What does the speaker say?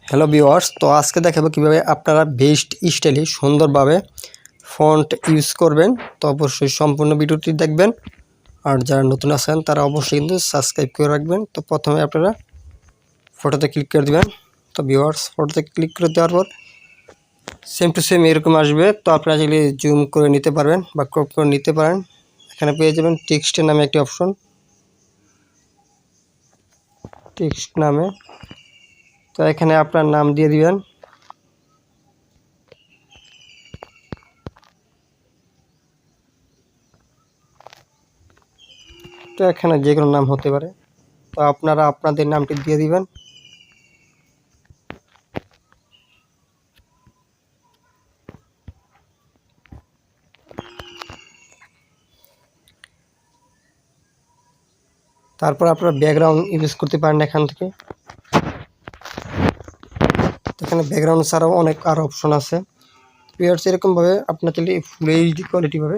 Hello viewers, তো আজকে দেখাবো কিভাবে আপনারা বেস্ট স্টাইলে সুন্দরভাবে ফন্ট ইউজ করবেন। তো অবশ্যই সম্পূর্ণ ভিডিওটি দেখবেন, আর যারা নতুন আছেন তারা অবশ্যই কিন্তু সাবস্ক্রাইব করে রাখবেন। তো প্রথমে আপনারা ফটোতে ক্লিক করে দিবেন। তো ভিউয়ার্স, ফটোতে ক্লিক করে দেওয়ার পর সেম টু সেম এরকম আসবে। তো আপনারা চাইলে জুম করে নিতে পারবেন বা ক্রপ করে নিতে পারেন। এখানে পেয়ে যাবেন টেক্সটের নামে একটি অপশন, টেক্সট নামে। তো এখানে আপনার নাম দিয়ে দিবেন। তো এখানে যে কোনো নাম হতে পারে, তো আপনারা আপনাদের নামটি দিয়ে দিবেন। তারপর আপনারা ব্যাকগ্রাউন্ড ইউজ করতে পারেন এখান থেকে। এখানে ব্যাকগ্রাউন্ড ছাড়াও অনেক আরও অপশন আছে। ভিউয়ার্স, এরকমভাবে আপনার চাইলে ফুল এইচডি কোয়ালিটি ভাবে